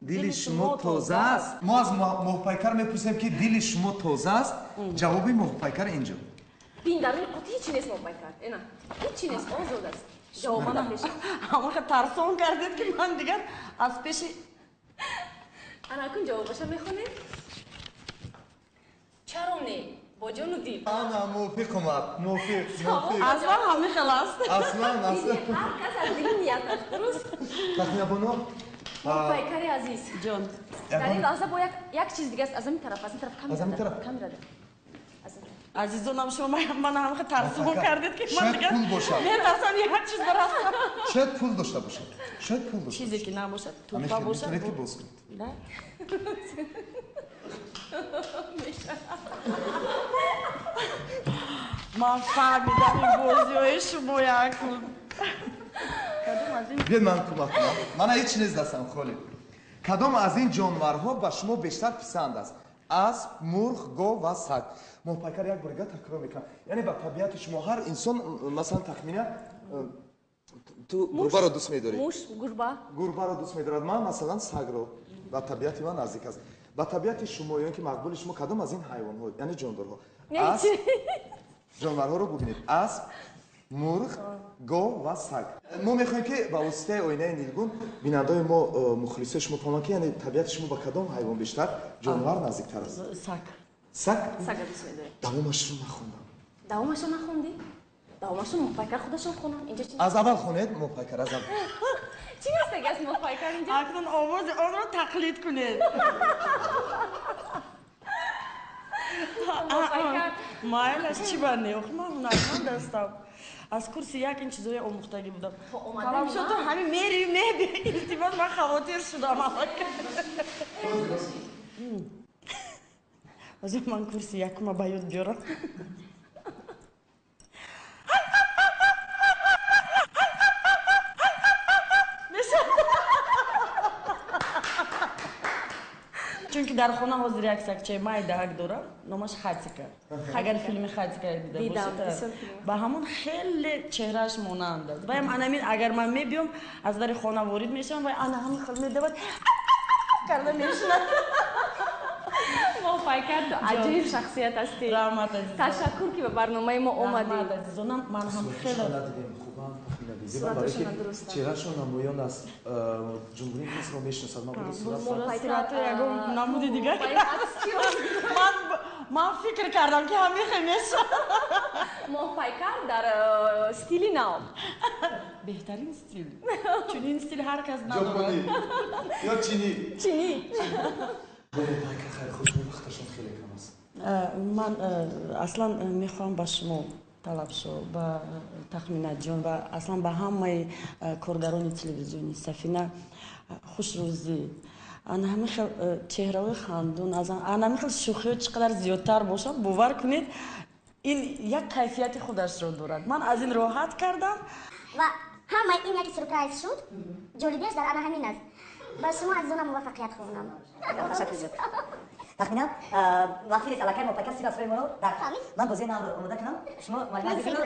дили шумо тоза аст. мо аз моҳпайкар мепурсем ки дили шумо тоза аст. ҷавоби моҳпайкар инҷо. бин дар рӯи қоти ҳечи нест моҳпайкар. ина ҳечи нест, озод аст. ҷавоба напеша. ҳамаха тарсон кардед ки ман дигар аз пеши ана кун ҷавобаша мехонед? чаро не? бо ҷону дил. ана мувофиқам. мувофиқ. аслан ҳамихел аст. Аслан. ҳар кас аз дили ният аст, дуруст? Тахминабоно. моҳпайкари азиз. ҷон. дар ин лаҳза бо як чиз дигаст аз ин тараф камерада. азизонам шумо ман ҳамаха тарсон кардед ки ман шояд дигар пул бошад. метарсам як чиз барастам. шояд пул дошта бошад. чизе ки набошад, тӯҳфа бошад. метавонед ки боз кунед. Да? ман фаҳмидам ин бозиҳои шумо якун. биед ман кӯмак кунам. мана ҳеҷ чиз дастам холӣ. кадом аз ин ҷонварҳо ба шумо бештар писанд аст? асп, мурғ, гов ва саг. моҳпайкар як борига такрор мекунам. яъне ба табиати шумо ҳар инсон масалан тахмина ту гурбаро дӯст медорӣ? муш, гурба. гурбаро дӯст медорад. ман масалан сагро ба табиати ман наздик аст. ба табиати шумо ё ки мақбули шумо кадом аз ин ҳайвонҳо яъне ҷондорҳо? ҷонварҳоро бубинед. асп, мурғ, гов ва саг. мо мехоҳем ки ба воситаи оинаи нилгун бинандаи мо мухлисои шумо фаҳманд ки яъне табиати шумо ба кадом ҳайвон бештар ҷонвар наздиктар аст? саг. саг? сага дӯст медорӣ. давомашро нахондам. давомашро нахондӣ? давомашро моҳпайкар худашон хонад. инҷо чи аз аввал хонед моҳпайкар аз аввал. чӣ гастаги аст моҳпайкар инҷо? акнун овози онро тақлид кунед. моҳпайкар майлаш чӣ ба нех ман ҳунарманд ҳастам. аз курси як ин чизои омӯхтагӣ будам. талаб шуд ту ҳамин мери меби илтимос ман хавотир шудам. озо ман курси якума ба ёд биёрам. чунки дар хона ҳозир як сагчаи майдаак дорам, номаш Хатика. агар филми Хатика дида бошед, ба ҳамон хеле чеҳрааш монанд аст. ваям анамин агар ман мебиём аз дари хона ворид мешавам, вай ана ҳамин хел медавад карда мешунад. моҳпайкар ту аҷиб шахсият ҳастӣ. раҳмат азизам. ташаккур ки ба барномаи мо омадӣ. раҳмат азизонам, ман ҳам хеле чеҳрашон намоён аст. ҷумҳури мисрро мешиносад. ман буди сурати ягон намуди дигар. ман фикр кардам ки ҳамин хел мешавад. моҳпайкар дар стили нав. беҳтарин стил. чунин стил ҳар кас надорад. ё чини. моҳпайкар хайр хушмо вақташон хеле кам аст. ман аслан мехоҳам ба шумо талабшо ба тахминаҷон ва аслан ба ҳамаи коргарони телевизиони Сафина хушрӯзӣ. ана ҳамин хел чеҳраҳои хандон ана ҳамин хел шӯхиҳо чӣ қадар зиёдтар бошад, бовар кунед ин як кайфияти худашро дорад. ман аз ин роҳат кардам ва ҳамаи ин як сурпрайз шуд. ҷолибиаш дар ана ҳамин аст. ба шумо азизонам муваффақият хоҳонам. ташаккур зиёд. тахминан вақти нест аллакай моҳпайкар сир асрои моро дар ман бозии навро омода кунам. шумо маълимат бигиред.